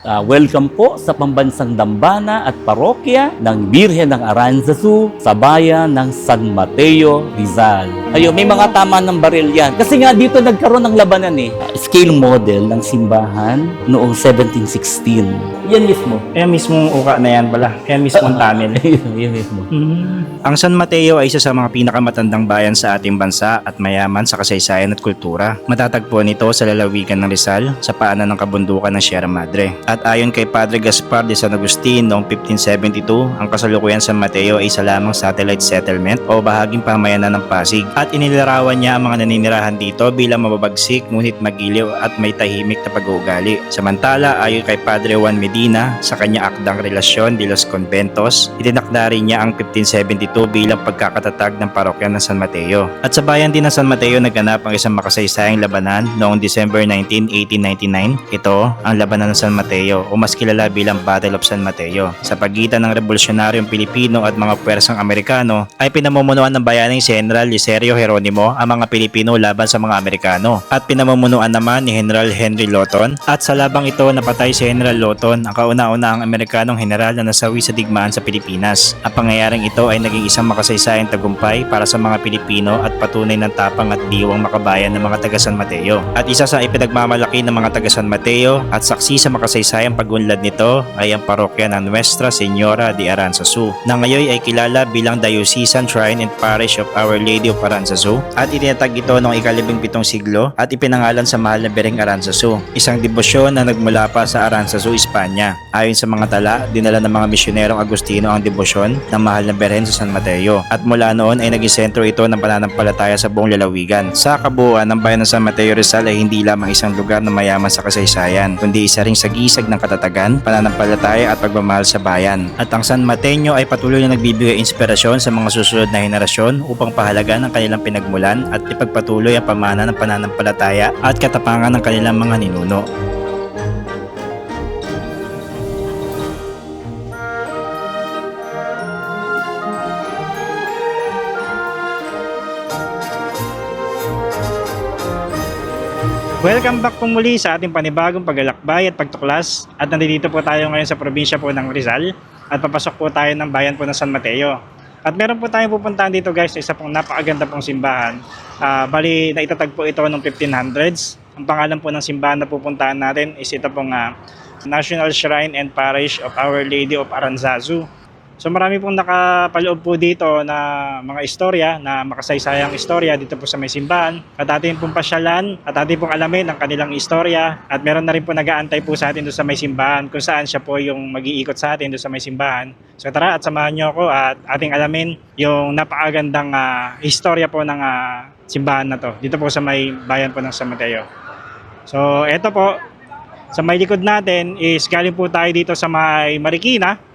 Welcome po sa pambansang dambana at parokya ng Birhen ng Aranzazu sa bayan ng San Mateo, Rizal. Ayun, may mga tama ng baril yan. Kasi nga dito nagkaroon ng labanan scale model ng simbahan noong 1716. Yan mismo. Kaya mismong uka na yan pala. Kaya mismong tunnel. Yan mismo. Ang San Mateo ay isa sa mga pinakamatandang bayan sa ating bansa at mayaman sa kasaysayan at kultura. Matatagpuan ito sa lalawigan ng Rizal sa paanan ng kabundukan ng Sierra Madre. At ayon kay Padre Gaspar de San Agustin noong 1572, ang kasalukuyan San Mateo ay isa lamang satellite settlement o bahaging pamayanan ng Pasig. At inilarawan niya ang mga naninirahan dito bilang mababagsik ngunit magiliw at may tahimik na pag-uugali. Samantala, ayon kay Padre Juan Medina sa kanya akdang Relasyon de los Conventos, itinakda rin niya ang 1572 bilang pagkakatatag ng parokya ng San Mateo. At sa bayan din ng San Mateo naganap ang isang makasaysayang labanan noong December 19, 1899. Ito ang labanan ng San Mateo o mas kilala bilang Battle of San Mateo. Sa pagitan ng revolusyonaryong Pilipino at mga puwersang Amerikano ay pinamumunuan ng bayaning si General Licerio Geronimo ang mga Pilipino laban sa mga Amerikano at pinamumunuan naman ni General Henry Lawton, at sa labang ito napatay si General Lawton, ang kauna-una ang Amerikanong general na nasawi sa digmaan sa Pilipinas. Ang pangyayaring ito ay naging isang makasaysayang tagumpay para sa mga Pilipino at patunay ng tapang at diwang makabayan ng mga taga San Mateo. At isa sa ipinagmamalaki ng mga taga San Mateo at saksi sa makasaysayang pagunlad nito ay ang parokya ng Nuestra Señora de Aranzazu na ngayon ay kilala bilang Diocesan Shrine and Parish of Our Lady of Aranzazu, at itinatag ito noong ika-17 siglo at ipinangalan sa mahal na Birheng Aranzazu, isang debosyon na nagmula pa sa Aranzazu, Espanya. Ayon sa mga tala, dinala ng mga misyonerong Agustino ang debosyon ng mahal na Birhen sa San Mateo, at mula noon ay naging sentro ito ng pananampalataya sa buong lalawigan. Sa kabuuan, ng bayan ng San Mateo Rizal ay hindi lamang isang lugar na mayaman sa kasaysayan, kundi isa ring sagisag ng katatagan, pananampalataya at pagmamahal sa bayan. At ang San Mateo ay patuloy na nagbibigay inspirasyon sa mga susunod na henerasyon upang pahalagan ang kanilang pinagmulan at ipagpatuloy ang pamana ng pananampalataya at katapangan ng kanilang mga ninuno. Welcome back po muli sa ating panibagong paglalakbay at pagtuklas, at nandito po tayo ngayon sa probinsya po ng Rizal at papasok po tayo ng bayan po ng San Mateo. At meron po tayong pupuntahan dito guys sa isa pong napakaganda pong simbahan. Bali naitatag po ito noong 1500s. Ang pangalan po ng simbahan na pupuntahan natin is ito pong National Shrine and Parish of Our Lady of Aranzazu. So marami pong nakapaloob po dito na mga istorya, na makasaysayang istorya dito po sa may simbahan. At atin pong pasyalan at atin pong alamin ang kanilang istorya. At meron na rin po nag-aantay po sa atin doon sa may simbahan kung saan siya po yung mag-iikot sa atin doon sa may simbahan. So tara at samahan nyo ako at ating alamin yung napakagandang istorya po ng simbahan na to dito po sa may bayan po ng San Mateo. So eto po, sa may likod natin is galing po tayo dito sa may Marikina.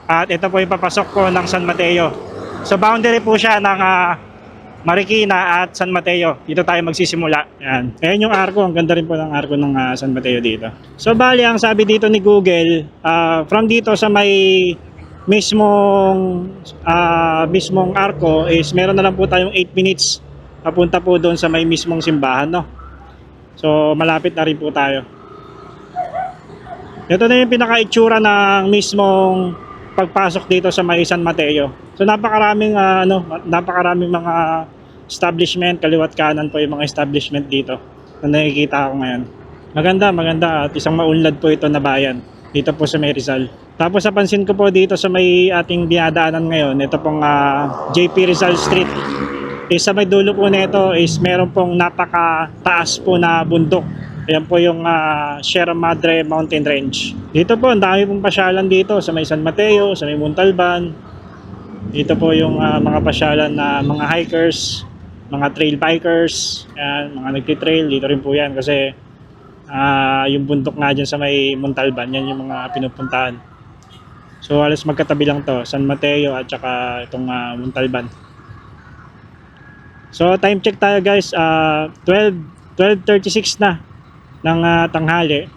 At ito po yung papasok po ng San Mateo. So boundary po siya ng Marikina at San Mateo. Dito tayo magsisimula. Yan. Ayan yung arko. Ang ganda rin po ng arko ng San Mateo dito. So bali, ang sabi dito ni Google, from dito sa may mismong arko is meron na lang po tayong 8 minutes papunta po doon sa may mismong simbahan, no? So malapit na rin po tayo. Ito na yung pinaka-itsura ng mismong pagpasok dito sa may San Mateo. So napakaraming mga establishment, kaliwat kanan po yung mga establishment dito na nakikita ko ngayon. Maganda at isang maunlad po ito na bayan dito po sa may Rizal. Tapos napansin ko po dito sa may ating dinadaanan ngayon, ito pong JP Rizal Street. Sa may dulo po nito is meron pong napakataas po na bundok. Ayan po yung Sierra Madre Mountain Range. Dito po, ang dami pong pasyalan dito sa may San Mateo, sa may Montalban. Dito po yung mga pasyalan na mga hikers, mga trail bikers, yan, mga nagtitrail. Dito rin po yan kasi yung bundok nga dyan sa may Montalban, yan yung mga pinupuntahan. So halos magkatabi lang to, San Mateo at saka itong Montalban. So time check tayo guys, 12:36 na ng tanghali.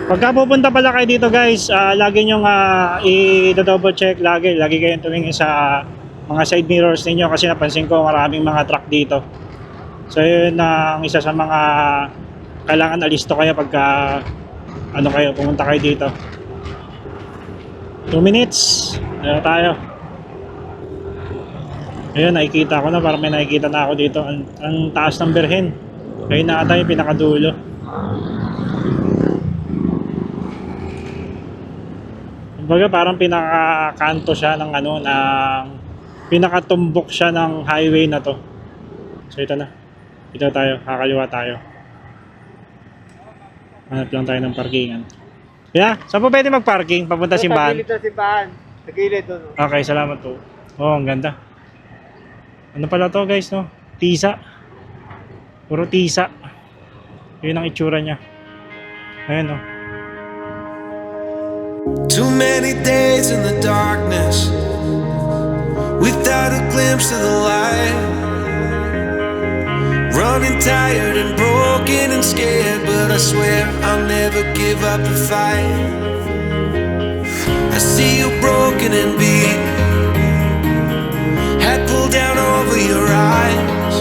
Pagka pupunta pala kayo dito guys, lagi nyo i-double check lagi kayong tumingin sa mga side mirrors ninyo, kasi napansin ko maraming mga truck dito. So yun ang isa sa mga kailangan alisto kayo pagka ano kayo, pumunta kayo dito. 2 minutes. Ano tayo? Ayun, nakikita ko na, parang may nakikita na ako dito. Ang taas ng Birhen. Ayun na ata yung pinakadulo. Kumbaga parang pinakakanto siya ng ano, ng pinakatumbok siya ng highway na to. So ito na. Ito tayo, kakaliwa tayo. Hanap lang tayo ng parkingan. Yeah, saan po pwede mag-parking? Papunta simbahan? Sa gilid ng simbahan. Sa gilid doon. Okay, salamat po. Oh, ang ganda. Ano pala to guys, no? Tisa. Puro tisa. Yun ang itsura niya. Ayan, no? Too many days in the darkness without a glimpse of the light. Running tired and broken and scared, but I swear I'll never give up the fight. I see you broken and beat, head pulled down over your eyes.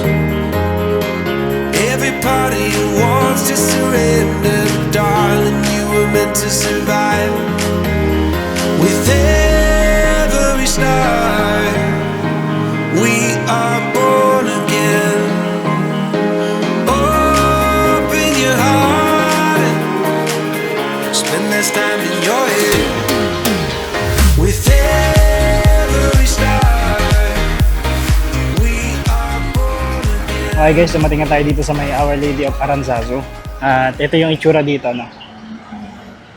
Every part of you wants to surrender, darling, you were meant to survive. With every star, we are born again. Open your heart, spend less time in your head. With every star, we are born again. Okay guys, dumating na tayo dito sa may Our Lady of Aranzazu. At ito yung itsura dito, no?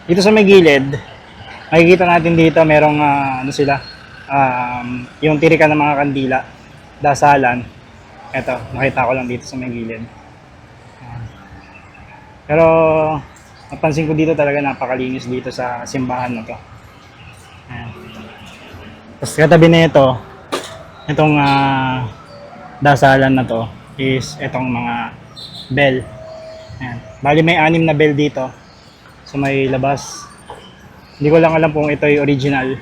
Dito sa may gilid, makikita natin dito merong ano sila, yung tirikan ng mga kandila, dasalan. Ito, nakita ko lang dito sa may gilid. Pero napansin ko dito talaga napakalinis dito sa simbahan na to. Ayan. Tapos katabi na ito, itong dasalan na to is itong mga bell. Ayan. Bali may 6 na bell dito sa may labas. Hindi ko lang alam kung ito yung original.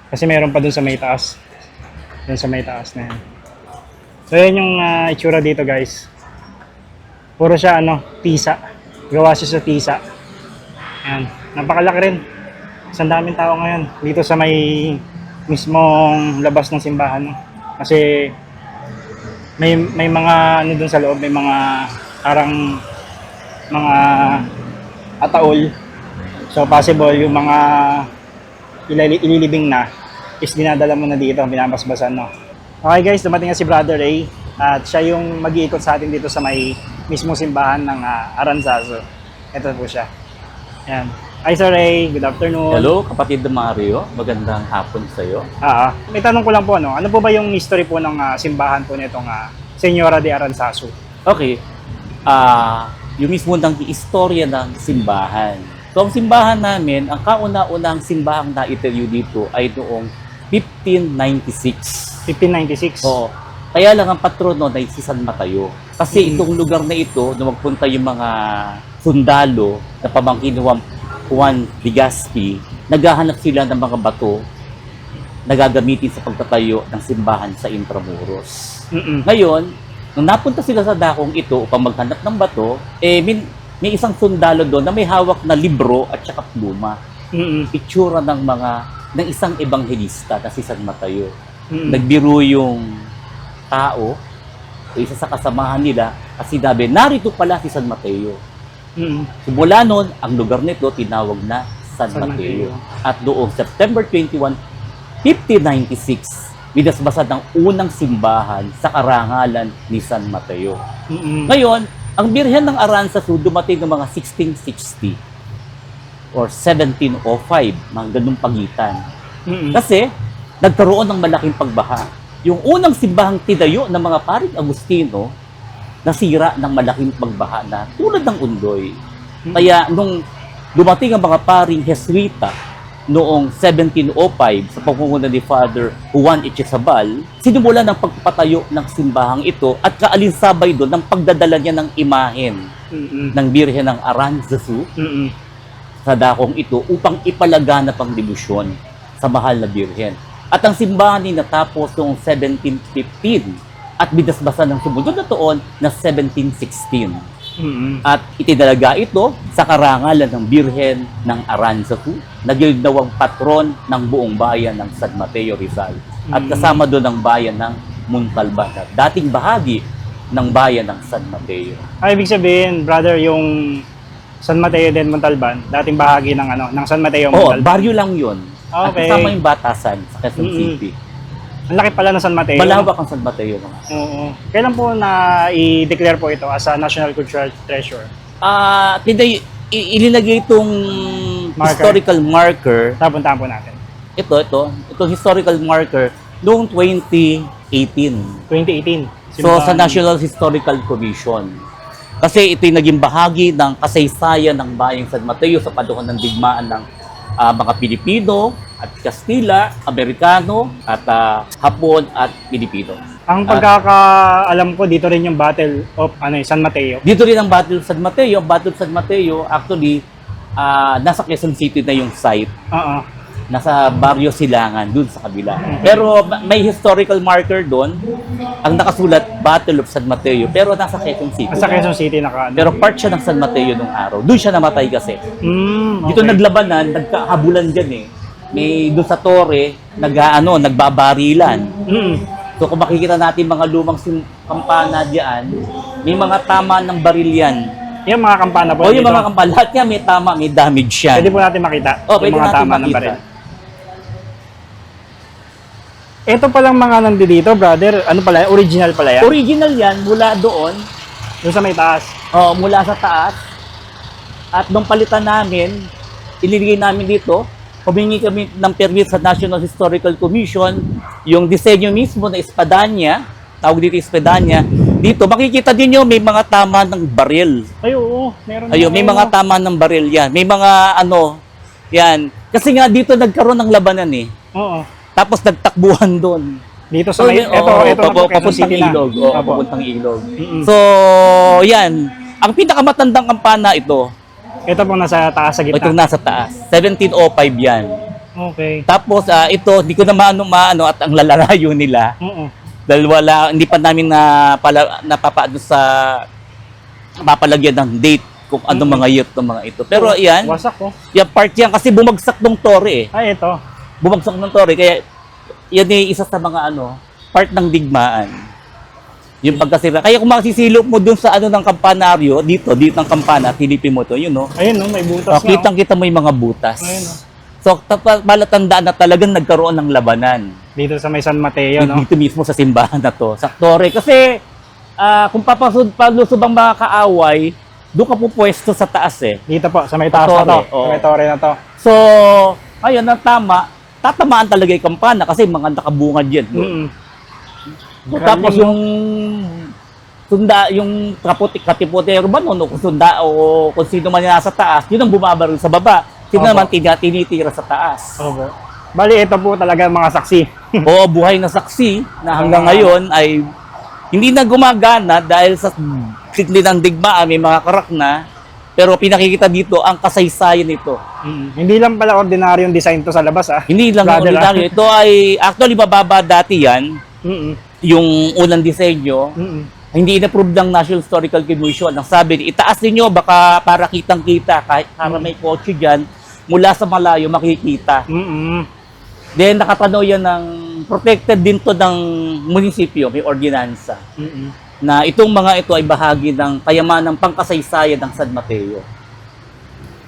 Kasi meron pa dun sa may taas. Dun sa may taas na yan. So yan yung itsura dito guys. Puro siya ano, tisa. Gawa siya sa tisa. Ayan. Napakalaki rin. Isang daming tao ngayon. Dito sa may mismong labas ng simbahan. Kasi may mga ano dun sa loob. May mga parang mga ataol. So possible yung mga ililibing na is dinadala mo na dito, binabasbasan, no? Okay guys, dumating na si Brother Ray at siya yung mag-iikot sa atin dito sa may mismong simbahan ng Aranzazu. Ito po siya. Ayan. Hi Sir Ray, good afternoon. Hello, kapatid na Mario. Magandang hapon sa iyo. May tanong ko lang po, no? Ano po ba yung history po ng simbahan po nitong Señora de Aranzazu? Okay. Yung mismo ng istorya ng simbahan. So, ang simbahan namin, ang kauna-unang simbahang naitayo dito ay noong 1596. 1596? So, kaya lang ang patrono ay si San Mateo. Kasi itong lugar na ito, nung magpunta yung mga sundalo na pamangkin ni Juan Legazpi, naghahanap sila ng mga bato na gagamitin sa pagtatayo ng simbahan sa Intramuros. Ngayon, nung napunta sila sa dakong ito upang maghanap ng bato, may isang sundalo doon na may hawak na libro at saka pluma. Itsura ng isang ebanghelista na si San Mateo. Nagbiro yung tao, o isa sa kasamahan nila, at sinabi, narito pala si San Mateo. Simula noon, ang lugar nito tinawag na San Mateo. At noong September 21, 1596, binasbasan ng unang simbahan sa karangalan ni San Mateo. Ngayon, ang Birhen ng Aranzazu dumating ng mga 1660 or 1705, mga ganung pagitan. Kasi nagkaroon ng malaking pagbaha. Yung unang simbahang tinayo ng mga paring Agustino, nasira ng malaking pagbaha na tulad ng Undoy. Kaya nung dumating ang mga paring Jesuita noong 1705 sa pamumuno ni Father Juan Echezabal, sinimula ng pagpapatayo ng simbahang ito at kaalinsabay doon ng pagdadala niya ng imahen ng Birhen ng Aranzazu sa dakong ito upang ipalaganap ang debosyon sa mahal na Birhen. At ang simbahan ay natapos noong 1715 at binasbasan ng sumunod na taon na 1716. Mm-mm. at itinalaga ito sa karangalan ng Birhen ng Aranzazu na ginawang patron ng buong bayan ng San Mateo Rizal at kasama doon ang bayan ng Montalban at dating bahagi ng bayan ng San Mateo. Ay, ibig sabihin, brother, yung San Mateo din Montalban, dating bahagi ng ng San Mateo Oo, Montalban. baryo lang yun. At Okay. kasama yung batasan sa Quezon Mm-mm. City. Ang laki pala ng San Mateo. Malawak ang San Mateo mga. Oo. Kailan po na i-declare po ito as a National Cultural Treasure? Ilinagay itong Marker. historical marker. Tapuntahan po natin. Itong historical marker noong 2018. 2018. So sa National Historical Commission. Kasi ito'y naging bahagi ng kasaysayan ng bayang San Mateo sa panahon ng digmaan ng mga Pilipino at Kastila, Amerikano at Hapon at Pilipino. Ang pagkakaalam ko, dito rin yung Battle of San Mateo. Dito rin ang Battle of San Mateo. Battle of San Mateo, actually, nasa Quezon City na yung site. Oo. Nasa Barrio Silangan, dun sa kabila. Pero may historical marker doon. Ang nakasulat, Battle of San Mateo. Pero nasa Quezon City. Sa Quezon City naka. Pero part siya ng San Mateo nung araw. Doon siya namatay kasi. Dito okay. naglabanan, nagkahabulan dyan eh. May doon sa tore, nagbabarilan. Mm. So kung makikita natin mga lumang kampana diyan, may mga tama ng baril yan. Yung mga kampana po O yung dito. mga kampana, lahat yan may tama, may damage yan. Pwede po natin makita. O, yung pwede mga natin tama ng makita. baril. Ito palang mga nandito, brother. Ano pala? Original pala yan? Original yan mula doon, Yung sa may taas. mula sa taas. At nung palitan namin, ilinigay namin dito, humingi kami ng permit sa National Historical Commission, yung disenyo mismo na espadanya, tawag dito espadanya, dito makikita din nyo may mga tama ng baril. Ay, oo. Meron Ayun, may mga tama ng baril yan. May mga yan. Kasi nga dito nagkaroon ng labanan eh. Oo. Tapos nagtakbuhan doon. Dito sa may... Ito na po, Quezon papuntang City na. ilog. Opo. Papuntang ilog. Mm-mm. So, yan. Ang pinakamatandang kampana ito, Ito po nasa taas sa itong gitna. nasa taas. 1705 yan. Okay. Tapos, ito, hindi ko na maano at ang lalarayo nila. Oo. Dahil hindi pa namin napapaano sa mapalagyan ng date kung ano mga year ng mga ito. Pero yan, Wasak ko. yan part yan kasi bumagsak ng tore eh. Ay, ito. Bumagsak ng tore kaya yan eh isa sa mga part ng digmaan. Yung pagkasira. Kaya kung makasisilop mo dun sa ng kampanaryo, dito ng kampana, tilipin mo to, yun no. Ayun, no, may butas na. Kitang-kita mo yung mga butas. Ayun, no. So, malatandaan na talagang nagkaroon ng labanan. Dito sa may San Mateo, no? Dito mismo sa simbahan na to, sa tore. Kasi, kung palusog ang mga kaaway, doon ka po pwesto sa taas eh. Dito po, sa may taas na to. Tore, oo. Sa may tore na to. So, ayun, ang tama, tatamaan talaga yung kampana kasi mga nakabungad yan. Mm-mm. Tapos yung katipotero ba no, kung sunda o kung sino man nasa taas, yun ang bumabaril sa baba. Sino Opo. naman tinitira sa taas. Okay. Bali, ito po talaga mga saksi. Oo, buhay na saksi na hanggang ngayon ay hindi na gumagana dahil sa sikli ng digmaan, may mga karak na. Pero pinakikita dito ang kasaysayan nito. Hindi lang pala ordinaryong design to sa labas, ah. Hindi lang Brother, ordinaryo. Ito ay actually mababa dati yan. Mm-mm. Yung unang disenyo. Mm-mm. Hindi in-approve ng National Historical Commission. Ang sabi, itaas ninyo baka para kitang-kita kahit para may kotse dyan, mula sa malayo makikita. Mm-mm. Then nakatanaw yan ng protected din to ng munisipyo, may ordinansa. Mm-mm. Na itong mga ito ay bahagi ng kayamanang pangkasaysayan ng San Mateo.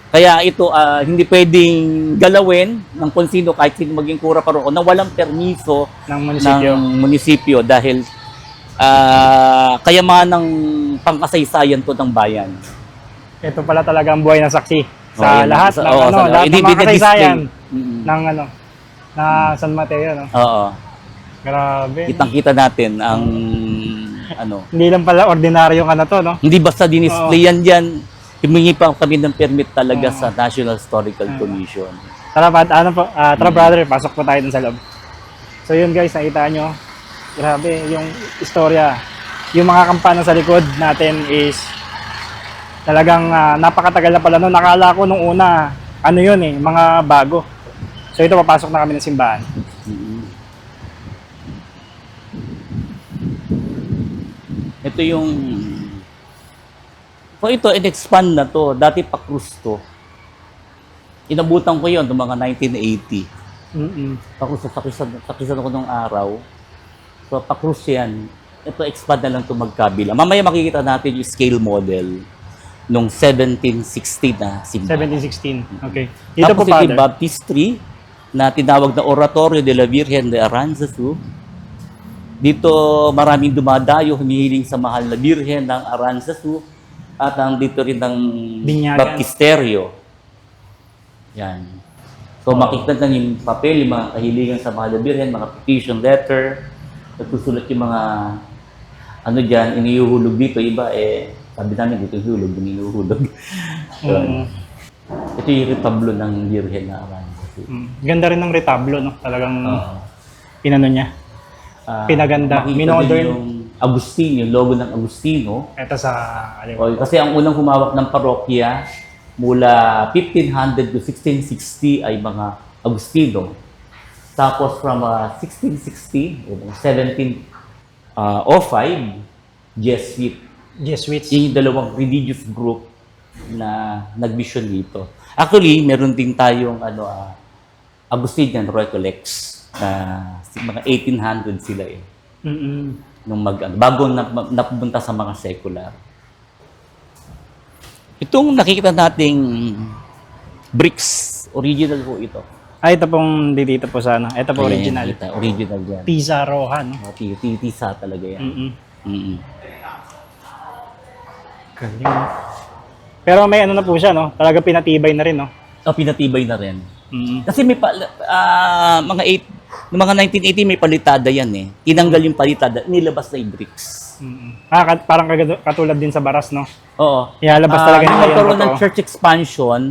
Kaya ito hindi pwedeng galawin ng kung sino kahit sino maging kura paroko na walang permiso Ng munisipyo. ng munisipyo dahil kayamanang pangkasaysayan to ng bayan. Ito pala talaga ang buhay na saksi Oh, sa yan. lahat Sa- ng oo, sa- lahat ng mga i-display. kasaysayan Mm-mm. ng na San Mateo, no? Oo. Grabe. Kitang-kita natin ang Hindi lang pala ordinaryong to, no? hindi basta dinisplay yan dyan. Humingi pa kami ng permit talaga Oo. sa National Historical Commission. Tara, tara brother, pasok po tayo dun sa loob. So yun guys, nakita nyo. Grabe, yung istorya. Yung mga kampana sa likod natin is talagang napakatagal na pala. No? Nakala ko nung una, yun eh, mga bago. So ito, papasok na kami ng simbahan. Ito yung So ito, in-expand na to. Dati pa cruise to. Inabutan ko yon noong mga 1980. Pa-cruise, sakisan ako nung araw. So pa-cruise yan. Ito, expand na lang to magkabila. Mamaya makikita natin yung scale model nung 1716 na simbahan. 1716. Okay. Dito Tapos po, ito Father. yung baptistry na tinawag na Oratorio de la Virgen de Aranzazu. Dito maraming dumadayo, humihiling sa mahal na Birhen ng Aranzazu at ang dito rin ng Binyagan. baptisteryo. Yan. So makikita na yung papel, yung mga kahilingan sa mahal na Birhen, mga petition letter, nagsusulat yung mga ano dyan, inihuhulog dito. Iba sabi namin dito hulog, inihuhulog. So, ito yung retablo ng Birhen na Aranzazu. Ganda rin ng retablo, no? Talagang Oo. inano niya. Pinaganda. Makikita Minodern. din yung Agustino, yung logo ng Agustino. Ito sa O, kasi ang unang humawak ng parokya mula 1500 to 1660 ay mga Agustino. Tapos from 1660, 1705, Jesuit. Jesuits. Yung dalawang religious group na nag-mission dito. Actually, meron din tayong Agustinian Recollects na mga 1800 sila nung bago napunta sa mga secular. Itong nakikita nating bricks, original po ito. Ito pong dito po sana. Ito po Ayan, original. nakita, original yan. Pisa Roja, no? Tisa talaga yan. Mm-mm. Galing. Pero may ano na po siya, no? Talaga pinatibay na rin, no? Pinatibay na rin. Kasi may mga 1980 may palitada yan eh. Tinanggal yung palitada, nilabas na yung bricks. Parang katulad din sa Baras, no? Oo. Ilalabas talaga nung nila yung magkaroon ng totoo. church expansion,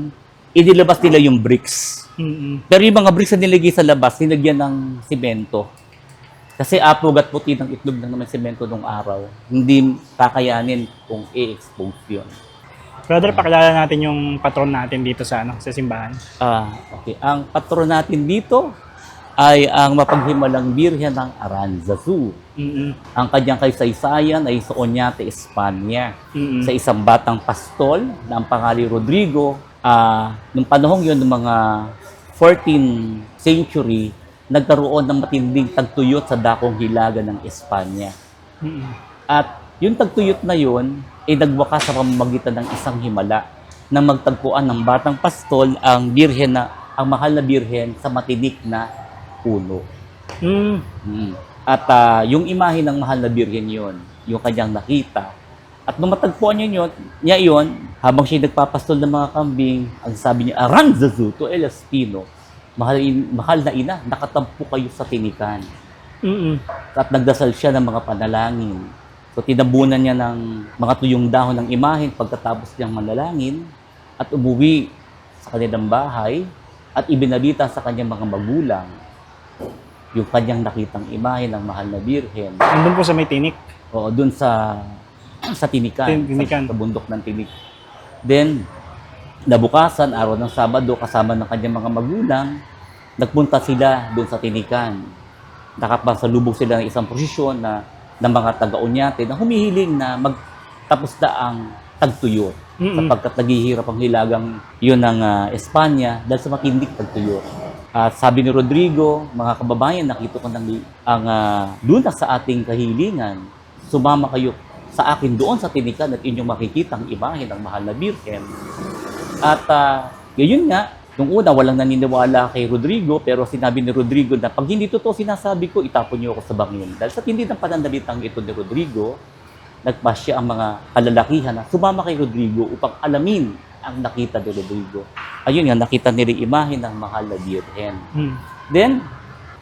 inilabas nila yung bricks. Pero yung mga bricks na nilagay sa labas, nilagyan ng simento. Kasi apog at puti ng itlog ng naman simento nung araw. Hindi kakayanin kung i-expose yun. Brother, pakilala natin yung patron natin dito sa sa simbahan. Okay. Ang patron natin dito ay ang mapaghimalang Birhen ng Aranzazu. Ang kanyang kaysaysayan ay sa Oñate, Espanya. Sa isang batang pastol na ang pangalan Rodrigo. Nung panahong yun, ng mga 14th century, nagkaroon ng matinding tagtuyot sa dakong hilaga ng Espanya. At yung tagtuyot na yun, ay nagwakas sa pamamagitan ng isang himala na magtagpuan ng batang pastol ang Birhen ang mahal na Birhen sa matinik na puno. At yung imahe ng mahal na Birhen yon, yung kanyang nakita. At nung matagpuan niya yun, habang siya nagpapastol ng mga kambing, ang sabi niya, Aranzazu to El Espino, mahal na ina, nakatampo kayo sa tinikan. At nagdasal siya ng mga panalangin. So tinabunan niya ng mga tuyong dahon ng imahen pagkatapos niyang manalangin at umuwi sa kanilang bahay at ibinalita sa kanyang mga magulang yung kanyang nakitang imahen ng mahal na Birhen. Andun po sa may tinik. Oo, dun sa tinikan, Tinikan. Sa bundok ng tinik. Then, nabukasan, araw ng Sabado, kasama ng kanyang mga magulang, nagpunta sila dun sa tinikan. Nakapasalubog sila ng isang prosesyon ng mga taga-Oñate na humihiling na magtapos na ang tagtuyot. Sapagkat naghihirap ang hilagang yun ng Espanya dahil sa matindig tagtuyot. At sabi ni Rodrigo, mga kababayan, nakita ko ang lunas sa ating kahilingan. Sumama kayo sa akin doon sa tinikan at inyong makikita ang imahe ng mahal na Birhen. At yun nga, nung una walang naniniwala kay Rodrigo, pero sinabi ni Rodrigo na pag hindi totoo sinasabi ko, itapon niyo ako sa bangin. Dahil sa tindi ng pananalitang ito ni Rodrigo, nagpasya ang mga kalalakihan na sumama kay Rodrigo upang alamin ang nakita ni Rodrigo. Ayun nga, nakita nila yung imahe ng mahal na Birhen. Then,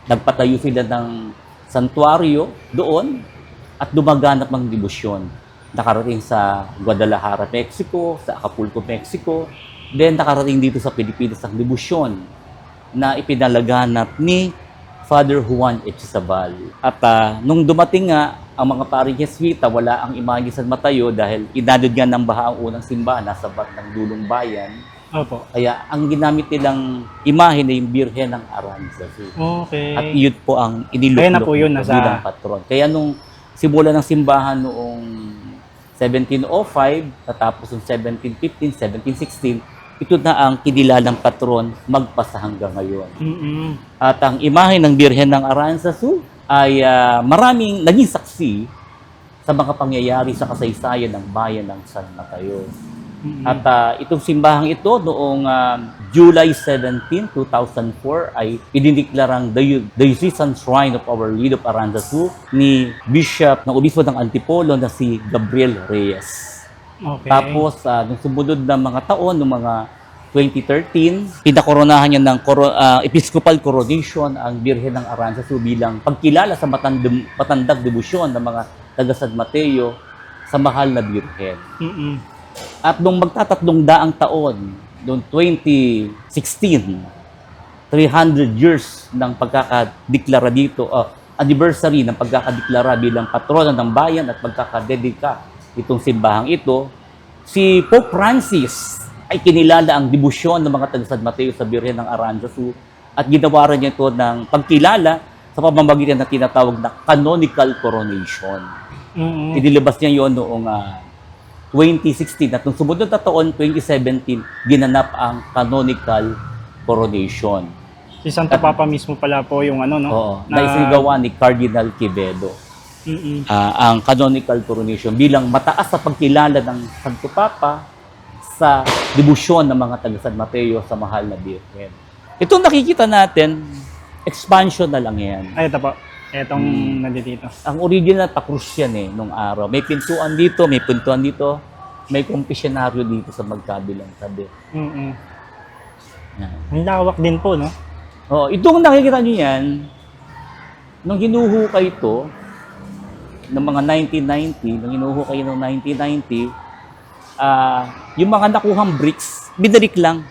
nagpatayo sila ng santuario doon at dumaganap ng debosyon. Nakarating sa Guadalajara, Mexico, sa Acapulco, Mexico. Then, nakarating dito sa Pilipinas ang debosyon na ipinalaganap ni Father Juan Echizabal. At nung dumating nga, ang mga paring Jesuita, wala ang imahe ni San Mateo dahil inadod nga ng baha ang unang simbahan nasa ng dulong bayan. Opo. Kaya ang ginamit nilang imahe na yung Birhen ng Aranzazu. Okay. At yun po ang Kaya na po iniluklok yun, nito bilang patron. Kaya nung simula ng simbahan noong 1705, tatapos ng 1715, 1716, ito na ang kinilalang patron magpasa hanggang ngayon. At ang imahe ng Birhen ng Aranzazu ay maraming naging saksi sa mga pangyayari sa kasaysayan ng bayan ng San Mateo. At itong simbahang ito noong July 17, 2004 ay idineklarang Diocesan Shrine of Our Lady of Aranzazu ni Bishop ng Obispo ng Antipolo na si Gabriel Reyes. Okay. Tapos, nung sumunod na mga taon, nung mga 2013, pinakoronahan niya ng episcopal coronation ang Birhen ng Aranzazu bilang pagkilala sa matandang debosyon ng mga taga San Mateo sa mahal na Birhen. At nung magtatatlong daang taon, noong 2016, 300 years ng pagkakadeklara dito, anniversary ng pagkakadeklara bilang patrona ng bayan at pagkakadedika itong simbahang ito, si Pope Francis ay kinilala ang debosyon ng mga taga San Mateo sa Birhen ng Aranzazu at ginawaran niya ito ng pagkilala sa pamamagitan ng tinatawag na canonical coronation. Inilabas niya yon noong 2016 at nung sumunod na taon, 2017, ginanap ang canonical coronation. Si Santo Papa mismo pala po yung ano, no? Oo, na isinigawa ni Cardinal Quevedo. Ang canonical coronation bilang mataas sa pagkilala ng Santo Papa sa debosyon ng mga taga San Mateo sa mahal na Birhen. Itong nakikita natin, expansion na lang yan. Ay, ito po. Itong nandito. Ang original pakrus yan nung araw. May pintuan dito, may pintuan dito, may kumpisyonaryo dito sa magkabilang tabi. Yan. Ang lawak din po, no? Oh, itong nakikita nyo yan, nung hinuhukay ito, ng mga 1990, nung hinuhukay noong 1990, yung mga nakuhang bricks, binalik lang.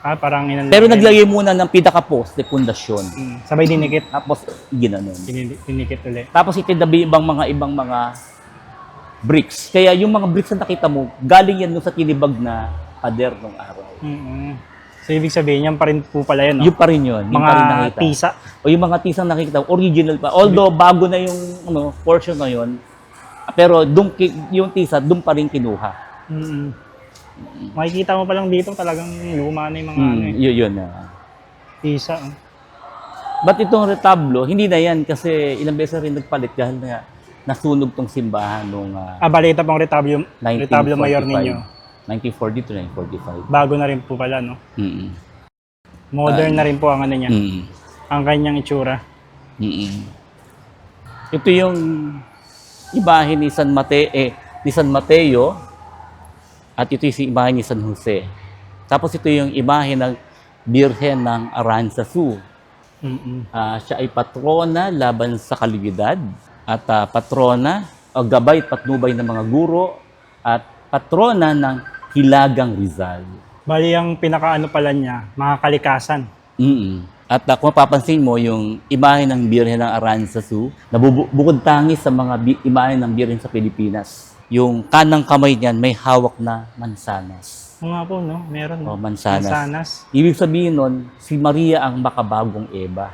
Parang Pero naglagay muna ng pinaka-post, de pundasyon. Sabay dinikit. Tapos, ginanon. Dinikit ulit. Tapos itinabi ibang mga bricks. Kaya yung mga bricks na nakita mo, galing yan sa tinibag na pader nung araw. So, ibig sabihin, yan pa rin po pala yun, no? Yung pa rin yun. Yung Mga pa rin nakita. tisa. O yung mga tisang nakita, original pa. Although, bago na yung portion na yun, pero yung tisa, doon pa rin kinuha. Makikita mo pa lang dito, talagang luma na yung mga Yun. tisa. But itong retablo, hindi na yan kasi ilang beses rin nagpalit dahil na nasunog tong simbahan nung Balita pong retablo mayor 1945. ninyo. 1940 to 1945. Bago na rin po pala, no? Modern na rin po ang ano niya. Ang kanyang itsura. Ito yung imahe ni San Mateo at ito yung imahe ni San Jose. Tapos ito yung imahe ng Birhen ng Aranzazu. Siya ay patrona laban sa kaligidad at patrona o gabay at patnubay ng mga guro at patrona ng Hilagang Rizal. Bali, ang pinakaano pala niya, mga kalikasan. At kung mapapansin mo, yung imahe ng Birhen ng Aranzazu, bukod tangis sa mga imahe ng Birhen sa Pilipinas. Yung kanang kamay niyan may hawak na mansanas. Oo nga po, no? Meron, no? Mansanas. Ibig sabihin nun, si Maria ang makabagong Eva.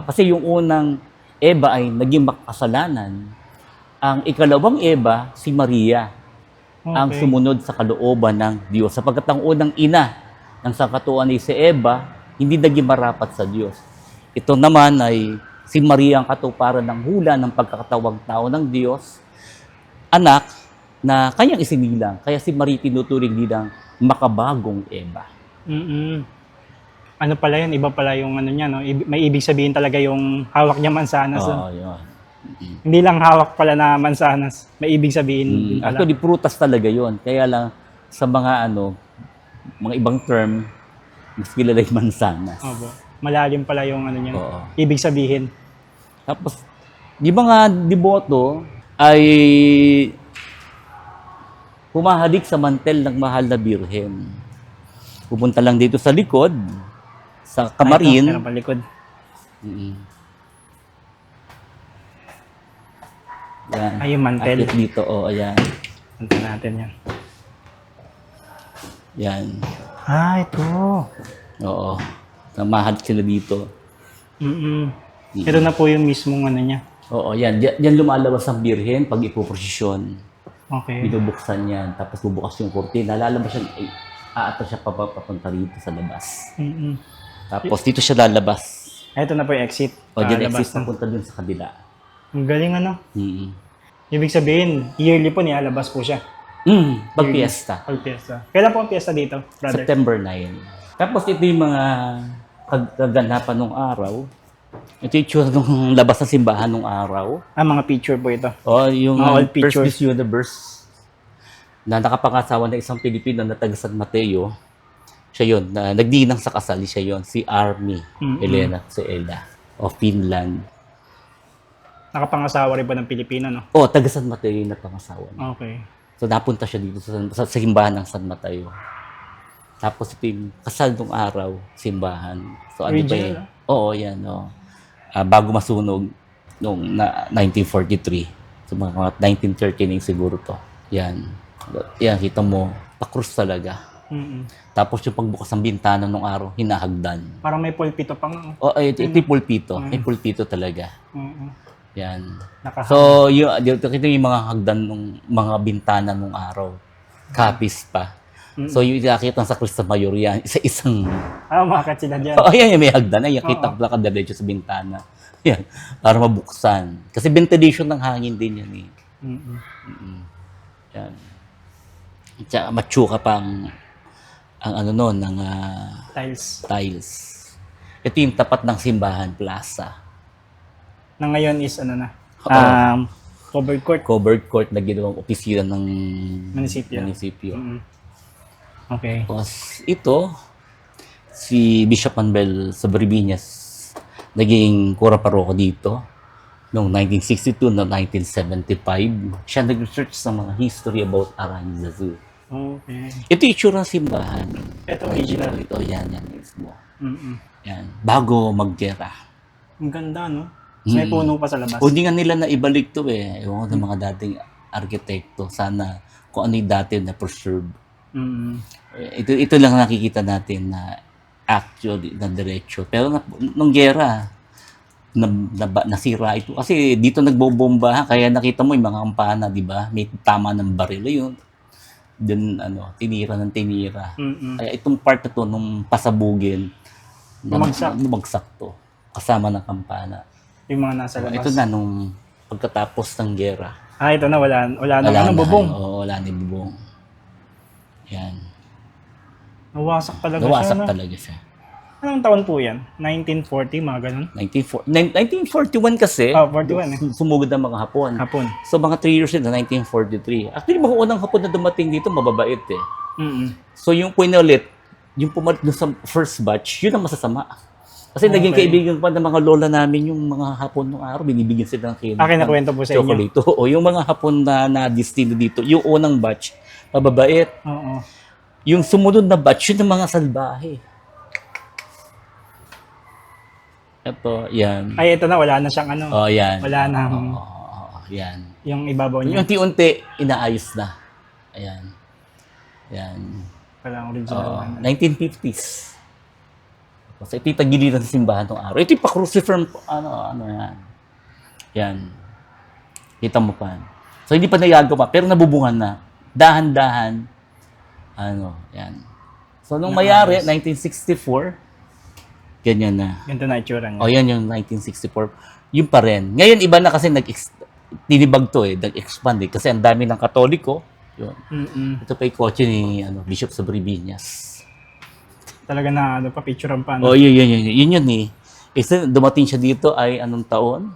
Kasi yung unang Eva ay naging makasalanan. Ang ikalawang Eva, si Maria, ang sumunod sa kalooban ng Diyos. Sapagkat ang unang ina ng sangkatuan ni si Eva, hindi naging marapat sa Diyos. Ito naman ay si Maria ang katuparan ng hula ng pagkakatawag tao ng Diyos, anak na kanyang isinilang. Kaya si Maria tinuturing bilang makabagong Eva. Ano pala yun? Iba pala yung ano niya, no? May ibig sabihin talaga yung hawak niya mansanas. Yun. Hindi lang hawak pala na mansanas. May ibig sabihin din pala. Actually, prutas talaga yon. Kaya lang sa mga mga ibang term, mas kilala yung mansanas. Opo. Malalim pala yung ano niya. Oo. Ibig sabihin. Tapos, di mga deboto ay humahadik sa mantel ng mahal na Birhen. Pupunta lang dito sa likod, sa kamarin. Meron pa likod. Yan. Ay, yung mantel. Akit dito, ayan. Punta natin yan. Yan. Ito. Oo. Namahadik sila dito. Ito na po yung mismong ano niya. Oo, yan. Yan lumalabas ang birhen pag ipoprosesyon. Okay. Binubuksan yan. Tapos bubukas yung kurtina. Lalabas siya. Aatas siya papunta rito sa labas. Mm-mm. Tapos dito siya lalabas. Ito na po yung exit. O, dyan Lalabas exit na. papunta dun sa kabila. Ang galing ano. Mm. Ibig sabihin, yearly po nilalabas po siya. Pag piyesta. Pag piyesta. Kailan po ang piyesta dito, brother? September 9. Tapos ito yung mga kaganapan nung araw. Ito yung tsura nung labas ng simbahan nung araw. Mga picture po ito. O, yung Mga old First pictures. Miss Universe na nakapangasawa ng isang Pilipino na taga San Mateo. Siya yun. Nagdinang sa kasal siya yun. Si Army Elena si Ella of Finland. Nakapangasawa rin po ng Pilipino, no? O, taga San Mateo yung nagpangasawa niya. Okay. So, napunta siya dito sa simbahan ng San Mateo. Tapos ito yung kasal nung araw, simbahan. So, ano ba Original, yun? Oo, yan. Oh. Bago masunog noong 1943. So, mga 1939 siguro to. Yan. Yan, kita mo, pakrus talaga. Mm-mm. Tapos yung pagbukas ng bintana nung araw, hinahagdan. Parang may pulpito pa nga. O, ito yung pulpito. May pulpito talaga. Mm-mm. Yan. Nakahang. So, dito kita yung mga hagdan ng mga bintana nung araw. Kapis pa. So, yung nakita sa Cristo Mayor yan, isa-isang... Umakat sila dyan. Oh, yan yung may hagdan. Ay, kita ko lang kadadiretso sa bintana. Yan. Para mabuksan. Kasi ventilation ng hangin din yan eh. Mm-mm. Yan. Tsaka matsuka pang ang ano nun, ng Tiles. tiles. Ito yung tapat ng Simbahan Plaza. Na ngayon is ano na? Oo. Covered court. Covered court na ginawang opisina ng Munisipyo. Mm-mm. Okay. Tapos ito, si Bishop Manuel Sobrevillas, naging kura paroko dito noong 1962 na 1975. Siya nag-research sa mga history about Aranzazu. Okay. Ito yung itsura ng simbahan. Ito original. Ito, yan mismo. Mm-mm. Yan. Bago maggera. Ang ganda, no? So, may puno pa sa labas. O hindi nga nila na ibalik to eh. Ewan ko ng mga dating arkitekto. Sana kung ano yung dati na preserve. Mm-mm. Ito lang nakikita natin na actually na diretso. Pero nung gera, nasira ito. Kasi dito nagbobomba, kaya nakita mo yung mga kampana, di ba? May tama ng baril yun. Then, tinira ng tinira. Mm-mm. Kaya itong part na to, nung pasabugin, Bumagsak. to. Kasama ng kampana. Yung mga nasa labas. Ito na nung pagkatapos ng gera. Ito na, wala na bubong. Oo, wala na bubong. Yan. Nawasak talaga Nawasak siya, no? talaga siya. Anong taon po yan? 1940, mga ganun? 1941 kasi, 41 eh. sumugod ang mga Hapon. Hapon. So mga 3 years na 1943. Actually, mga unang Hapon na dumating dito, mababait eh. Mm-mm. So yung pinalit, yung pumalit dun sa first batch, yun ang masasama. Kasi naging kaibigan pa ng mga lola namin yung mga Hapon ng araw, binibigyan sila ng Nakwento po sa inyo. chocolate. O yung mga Hapon na destino dito, yung unang batch, mababait. Oo. Yung sumunod na batch, yun ang mga salbahe. Ito, yan. Ay, ito na, wala na siyang ano. Oh, yan. Wala na Yan. yung ibabaw niya. Yung unti-unti, inaayos na. Ayan. Yan. Walang original. 1950s. Kasi ito yung tagiliran sa simbahan ng araw. Ito yung pa-cruciform, ano yan. Yan. Kita mo pa. So, hindi pa nagagawa, pero nabubungan na. Dahan-dahan. Yan. So, nung mayari, 1964, ganyan na. Ganito na itsura niya. O, yan yung 1964. Yun pa rin. Ngayon, iba na kasi tinibag to eh, nag-expand eh. Kasi ang dami ng Katoliko. Yun. Mm-mm. Ito pa yung kotse ni Bishop Sobrevillas. Talaga na, pa-picturean pa. Oh, yun eh. Kasi dumating siya dito ay anong taon?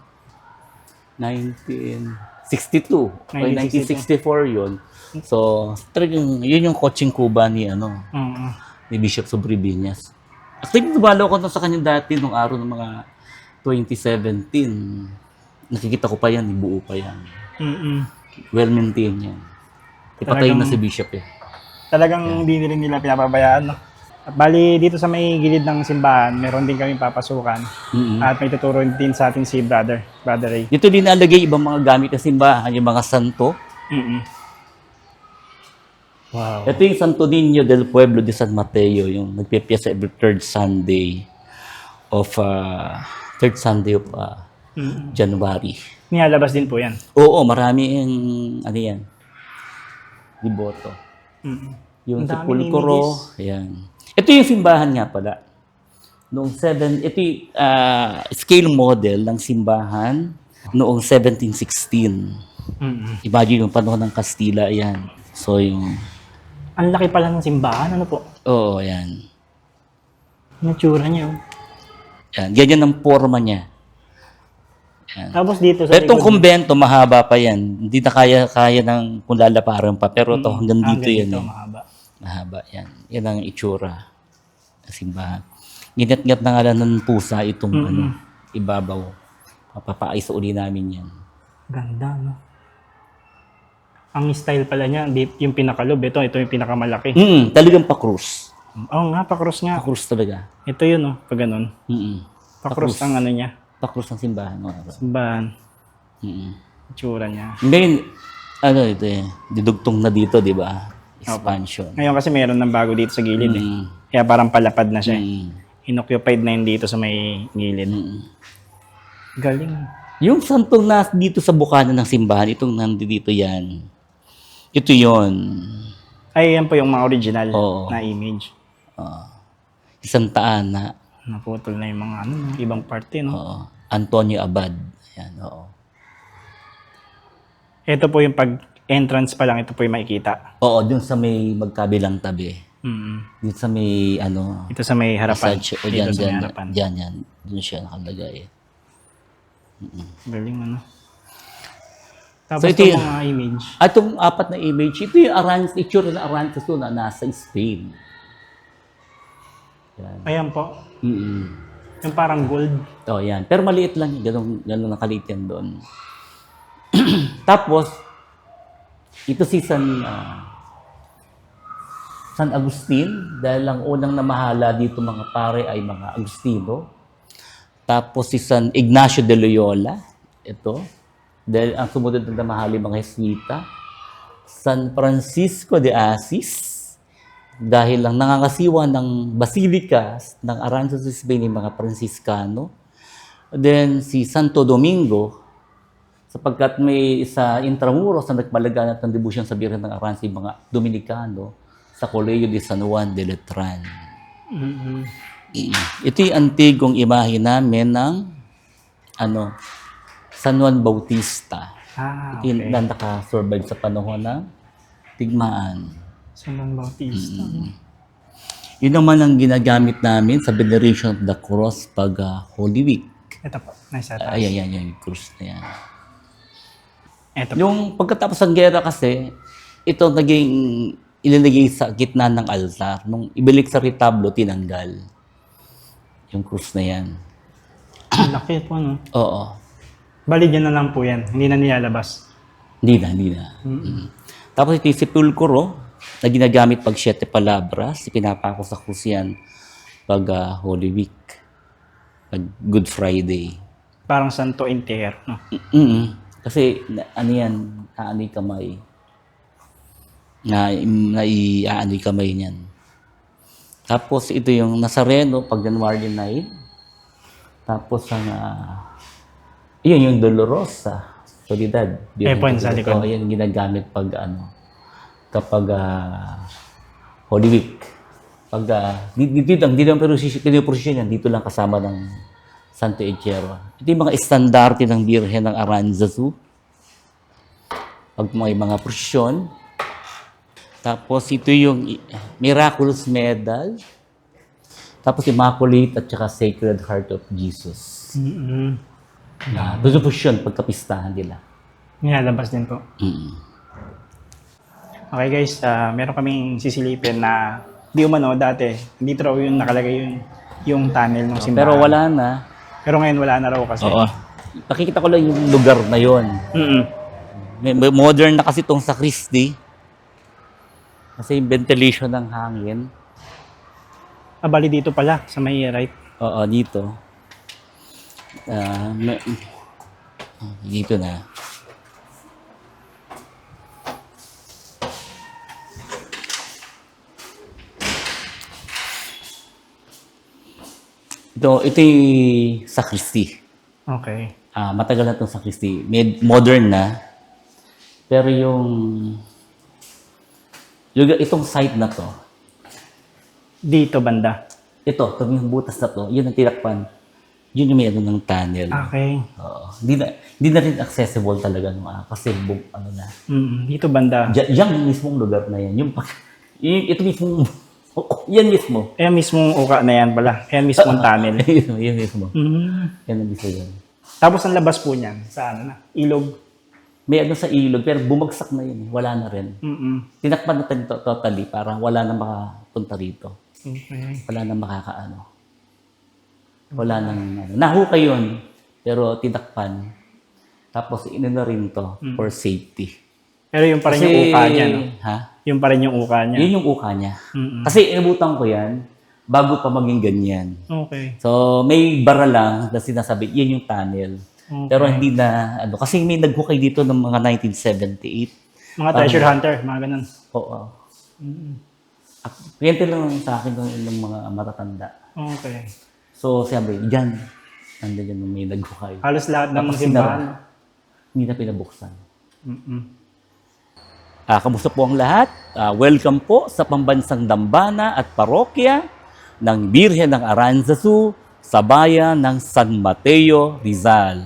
1962. O 1964 yun. So, talagang yun yung coaching Cuba ni Bishop Sobrevillas. Actually, dumalo ko sa kanya dati nung araw ng mga 2017. Nakikita ko pa yan, buo pa yan. Mm-mm. Well-maintained yan. Ipatay na si Bishop eh. Talagang hindi rin nila pinapabayaan, no? At bali, dito sa may gilid ng simbahan, meron din kami papasukan. At may tuturo din sa atin si Brother Ray. Dito din nalagay ibang mga gamit ng simbahan, yung mga santo. Mm-mm. Wow. Ito yung Santo Niño del Pueblo de San Mateo, yung nagpipiyasa every third Sunday of January. Nilalabas din po yan. Oo, marami yung, ano yan, Diboto. Mm. Yung Ang daming Sepulcro, ayan. Ito yung simbahan nga pala. Noong ito yung scale model ng simbahan noong 1716. Mm-mm. Imagine yung panahon ng Kastila, ayan. So yung, Ang laki pala ng simbahan. Ano po? oo, ayan. Yung tsura niya. Oh. Ayan, ganyan ang forma niya. Tapos dito sa Pero itong likod, kumbento, mahaba pa yan. Hindi na kaya ng kung lalaparan pa. Pero ito, hanggang dito yan. dito, Eh. mahaba. Mahaba yan. Yan ang itsura ng simbahan. Ginat-ngat na nga lang ng pusa itong ibabaw. Papaayos uli namin yan. Ganda, no? Ang style pala niya, yung pinakalob. Ito yung pinakamalaki. Talagang pa-cruise. Oo nga, pa-cross nga. Pa-cruise talaga. Ito yun, oh. Pag ganun. Pa-cross Pa-cruise. ang ano niya. Pa-cruise ng simbahan. Simbahan. Itsura niya. Ngayon, ano ito eh, didugtong na dito, di ba? Expansion. Ngayon kasi meron ng bago dito sa gilid eh. Mm. Kaya parang palapad na siya. Mm. Inoccupied na yun dito sa may gilid. Galing. Yung santong na dito sa bukana ng simbahan, itong nandito yan. Ito yon. Ay, yan po yung mga original Oo. na image. Isang taan na, Naputol na yung mga ano, ibang parte, no? Antonio Abad. Yan, oo. Ito po yung pag-entrance pa lang, ito po yung makikita. Oo, dun sa may magkabilang tabi. Mm. Dun sa may, ano, Ito sa may harapan. massage. O, Dito dyan, sa may dyan, harapan. dyan. Dun siya nakalagay. Galing, ano? So, Tapos ito itong yun. mga image. At itong apat na image, ito yung itsura ng Arantes na nasa Spain. Yan. Ayan po. Mm-mm. Yung parang gold. Oh, yan. Pero maliit lang. Ganun nakaliit yan doon. Tapos, ito si San Agustin. Dahil ang unang namahala dito mga pare ay mga Agustino. Tapos si San Ignacio de Loyola. Ito. Dahil ang sumunod na namahali mga Jesuita. San Francisco de Assis. Dahil lang nangangasiwa ng Basilica ng Aranjuez, Spain, ng mga Franciscano. Then, si Santo Domingo, sapagkat may isa Intramuros na nagpalaganap ng debusyon sa Birhen ng Aranjuez, mga Dominicano, sa Colegio de San Juan de Letran. Ito yung antigong imahe namin ng San Juan Bautista. Ah, Ito okay. yung naka-survive sa panahon ng Tigmaan. San Juan Bautista. Yun naman ang ginagamit namin sa veneration of the cross pag Holy Week. Ito po. Nasa taas. Ayan, yung cross na yan. Ito po. Yung pagkatapos ng gera kasi, ito naging ilinagay sa gitna ng altar. Nung ibalik sa retablo, tinanggal. Yung cross na yan. Ang laki po, no? Oo. Bali, dyan na lang po yan. Hindi na nilalabas. Hindi na. Tapos ito yung sepulcro na ginagamit pag Siete Palabras. Pinapako sa krus yan pag Holy Week. Pag Good Friday. Parang Santo Inter, no? Kasi ano yan, aano'y kamay. Iaano'y kamay niyan. Tapos ito yung Nazareno pag January 9. Tapos ang yun yung Dolorosa. Solidad. Po, yun sa likod. Yan ginagamit pag kapag Holy Week. Pag dito lang pero dito lang kasama ng Santo Echero. Ito yung mga estandarte ng Birhen ng Aranzazu. Pag may mga prosesyon. Tapos ito yung Miraculous Medal. Tapos Immaculate at saka Sacred Heart of Jesus. Prosesyon pagkapistahan nila. Nilalabas din po. Okay guys, meron kaming sisilipin na di umano dati. Dito raw yung nakalagay yung tunnel ng simbahan. Pero wala na. Pero ngayon wala na raw kasi. Oo. Nakikita ko lang yung lugar na yon. Modern na kasi itong sacristy. Kasi yung ventilation ng hangin. Bali dito pala, sa may right. Oo, dito. Dito na. Ito yung sacristy. Okay. Matagal na itong sakristi. Modern na. Pero itong site na to, Dito banda. yung butas na to, yun ang tinakpan. Yun yung may ano ng tunnel. Okay. Oo. Hindi na rin accessible talaga kasi Dito banda. Yung mismong lugar na yan. Ito mismong, yan mismo. Kaya mismong uka na yan pala. Kaya mismong tunnel. Yan mismo. Yan ang bisa yan. Tapos ang labas po niyan, sa ilog. May sa ilog, pero bumagsak na yun. Wala na rin. Tinakpan natin totally para wala na makapunta rito. Okay. Wala na makakaano. Wala nang nahukay yun, pero tinakpan. Tapos inano rin to for safety. Pero yung pa rin yung uka niya, no? Ha? Yung pa rin yung uka niya. Yun yung uka niya. Kasi inabutan ko yan bago pa maging ganyan. Okay. So, may bara lang na sinasabi, yan yung tunnel. Okay. Pero hindi na, kasi may naghukay dito ng mga 1978. Mga treasure hunter, mga ganun. Oo. Kliyente lang sa akin ng mga matatanda. Okay. So, siyempre, dyan, nandiyan yung may naghukay. Halos lahat ng Tapos simbahan. Hindi na pinabuksan. Kamusta po ang lahat? Welcome po sa pambansang dambana at parokya ng Birhen ng Aranzazu sa bayan ng San Mateo, Rizal.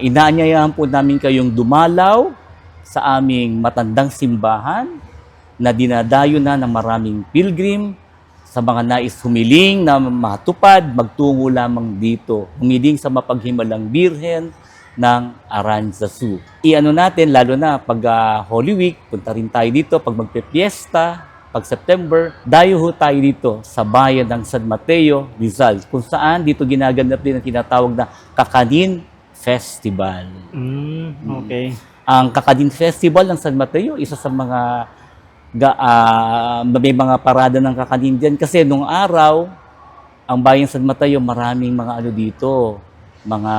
Inaanyayahan po namin kayong dumalaw sa aming matandang simbahan na dinadayo na ng maraming pilgrim. Sa mga nais humiling na matupad, magtungo lamang dito. Humiling sa mapaghimalang Birhen ng Aranzazu. Iano natin, lalo na pag Holy Week, punta rin tayo dito. Pag magpe-fiesta, pag September, dayo ho tayo dito sa bayan ng San Mateo, Rizal. Kung saan dito ginaganap din ang tinatawag na Kakanin Festival. Okay. Ang Kakanin Festival ng San Mateo, isa sa mga may mga parada ng kakanin dyan. Kasi nung araw, ang bayan San Mateo, maraming mga dito, mga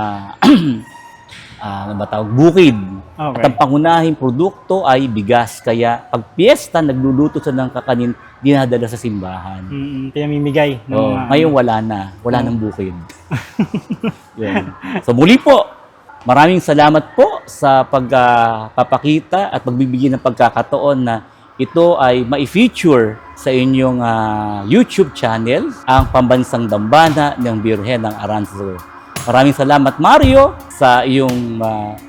bukid. Okay. At ang pangunahing produkto ay bigas. Kaya pag piyesta, nagluluto sa ng kakanin, dinadala sa simbahan. Pinamimigay. Ngayon wala na. Wala nang bukid. Yan. So muli po, maraming salamat po sa pagpapakita at pagbibigay ng pagkakataon na ito ay mai-feature sa inyong YouTube channel, ang Pambansang Dambana ng Birhen ng Aranzazu. Maraming salamat, Mario, sa iyong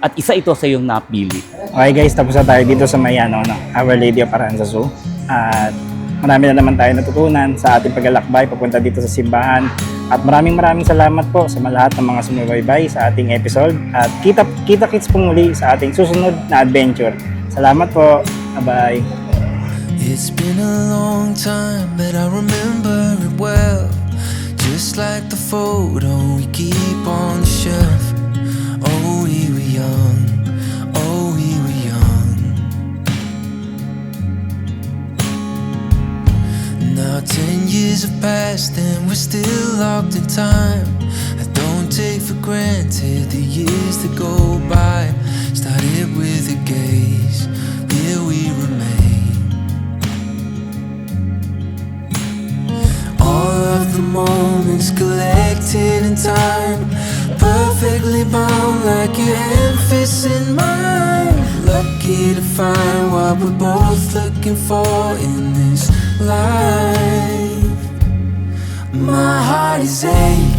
at isa ito sa iyong napili. Okay guys, tapos na tayo dito sa Our Lady of Aranzazu. At marami na naman tayo natutunan sa ating paglalakbay papunta dito sa simbahan. At maraming salamat po sa lahat ng mga sumubaybay sa ating episode. At kita-kits po muli sa ating susunod na adventure. Salamat po. Bye-bye. It's been a long time, but I remember it well. Just like the photo we keep on the shelf. Oh, we were young. Oh, we were young. Now 10 years have passed and we're still locked in time. I don't take for granted the years that go by. Started with a gaze, here we remain. All of the moments collected in time, perfectly bound like your hand fits in mine. Lucky to find what we're both looking for in this life. My heart is aching.